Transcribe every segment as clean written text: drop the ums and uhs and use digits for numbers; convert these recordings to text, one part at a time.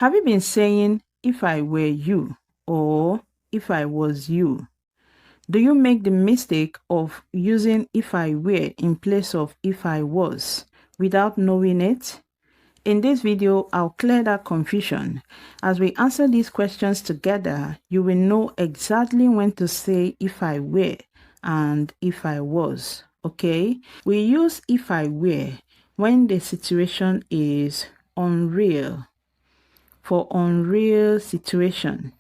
Have you been saying, if I were you, or if I was you? Do you make the mistake of using if I were in place of if I was without knowing it? In this video, I'll clear that confusion. As we answer these questions together, you will know exactly when to say if I were and if I was, okay? We use if I were when the situation is unreal, for unreal situation,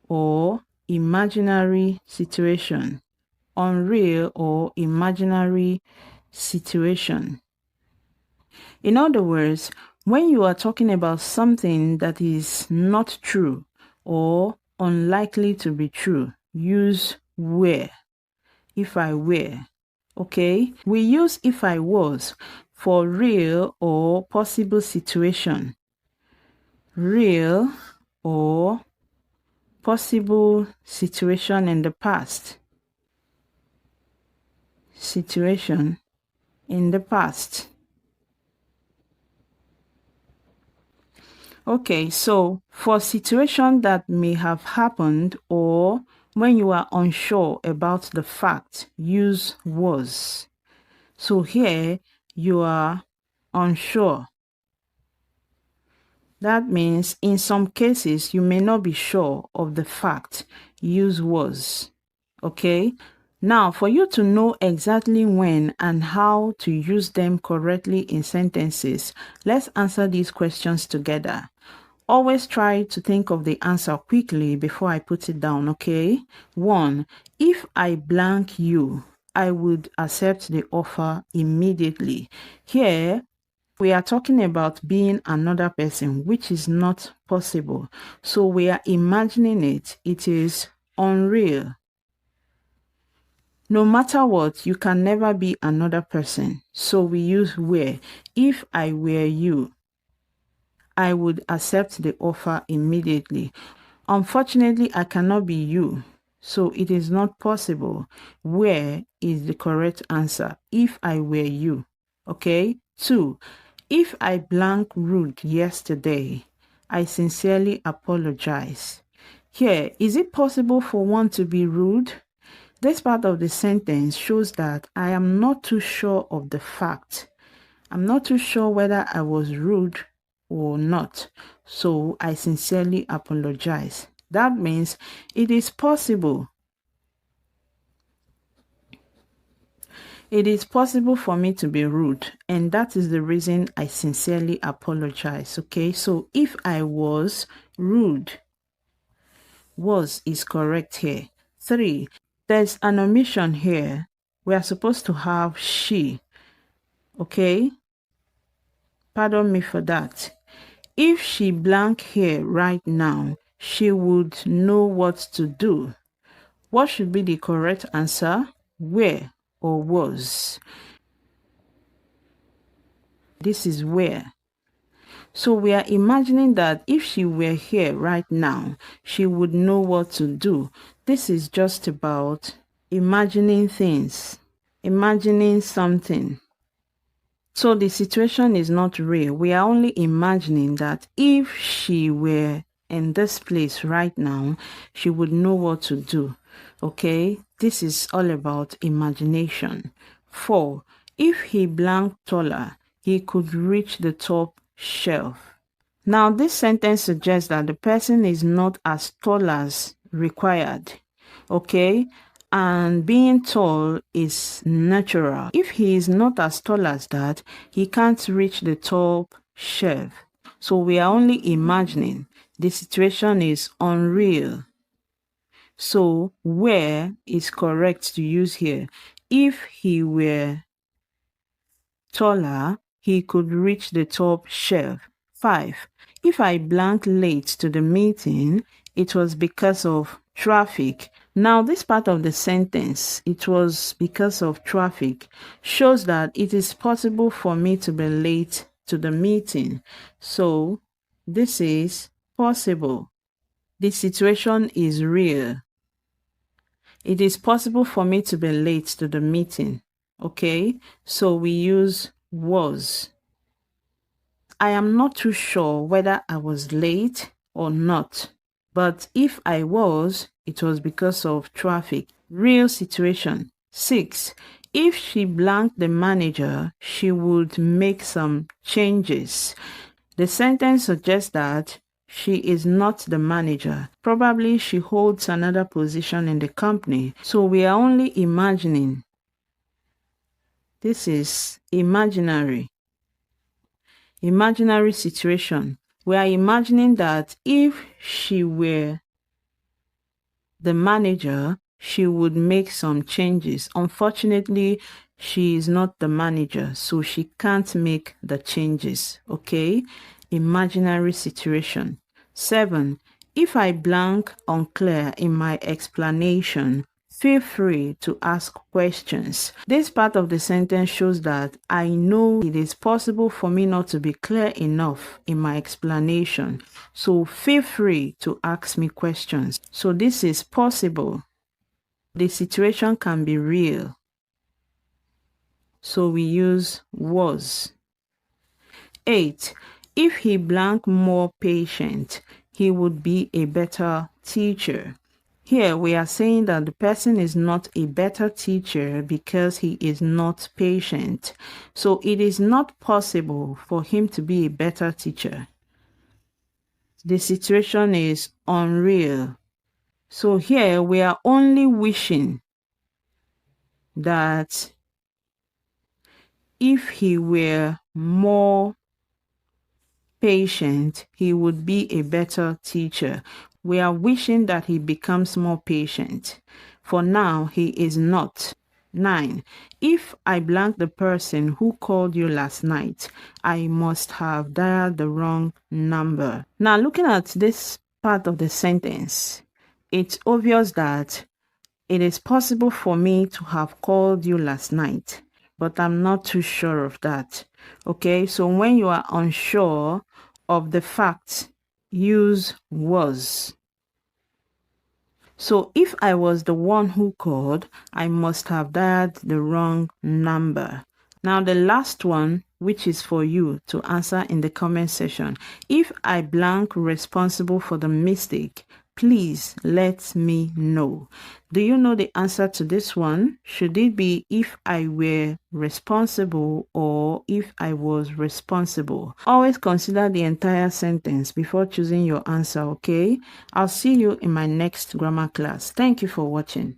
or imaginary situation, unreal or imaginary situation. In other words, when you are talking about something that is not true or unlikely to be true, use were. If I were, okay? We use if I was for real or possible situation. Real or possible situation in the past. Situation in the past. Okay, so for situation that may have happened or when you are unsure about the fact, use was. So here you are unsure. That means in some cases you may not be sure of the fact, use was. Okay? Now, for you to know exactly when and how to use them correctly in sentences, let's answer these questions together. Always try to think of the answer quickly before I put it down, okay? 1. If I blank you, I would accept the offer immediately. Here, we are talking about being another person, which is not possible. So we are imagining it. It is unreal. No matter what, you can never be another person. So we use were. If I were you, I would accept the offer immediately. Unfortunately, I cannot be you, so it is not possible. Where is the correct answer? If I were you. Okay? 2. If I blank rude yesterday, I sincerely apologize. Here, is it possible for one to be rude? This part of the sentence shows that I am not too sure of the fact. I'm not too sure whether I was rude or not, so I sincerely apologize. That means it is possible. It is possible for me to be rude, and that is the reason I sincerely apologize. Okay, so if I was rude, was is correct here. 3. There's an omission here. We are supposed to have she. Okay, pardon me for that. If she blank here right now, she would know what to do. What should be the correct answer? Where or was? This is where. So we are imagining that if she were here right now, she would know what to do. This is just about imagining things, imagining something. So the situation is not real. We are only imagining that if she were in this place right now, she would know what to do. Okay, this is all about imagination. 4. If he blanked taller, he could reach the top shelf. Now, this sentence suggests that the person is not as tall as required. Okay, and being tall is natural. If he is not as tall as that, he can't reach the top shelf. So we are only imagining. The situation is unreal. So where is correct to use here. If he were taller, he could reach the top shelf. 5. If I blanked late to the meeting, it was because of traffic. Now, this part of the sentence, it was because of traffic, shows that it is possible for me to be late to the meeting. So, this is possible. The situation is real. It is possible for me to be late to the meeting. Okay, so we use was. I am not too sure whether I was late or not, but if I was, it was because of traffic. Real situation. 6. If she blanked the manager, she would make some changes. The sentence suggests that she is not the manager. Probably she holds another position in the company. So we are only imagining. This is imaginary. Imaginary situation. We are imagining that if she were the manager, she would make some changes. Unfortunately, she is not the manager, so she can't make the changes. Okay? Imaginary situation. 7. If I blank unclear in my explanation, feel free to ask questions. This part of the sentence shows that I know it is possible for me not to be clear enough in my explanation. So feel free to ask me questions. So this is possible. The situation can be real. So we use was. 8. If he blank more patient, he would be a better teacher. Here we are saying that the person is not a better teacher because he is not patient. So it is not possible for him to be a better teacher. The situation is unreal. So here we are only wishing that if he were more patient, he would be a better teacher. We are wishing that he becomes more patient. For now, he is not. 9. If I blank the person who called you last night, I must have dialed the wrong number. Now, looking at this part of the sentence, it's obvious that it is possible for me to have called you last night, but I'm not too sure of that. Okay, so when you are unsure of the fact, use was. So if I was the one who called, I must have dialed the wrong number. Now the last one, which is for you to answer in the comment section. If I blank responsible for the mistake, please let me know. Do you know the answer to this one? Should it be if I were responsible or if I was responsible? Always consider the entire sentence before choosing your answer, okay? I'll see you in my next grammar class. Thank you for watching.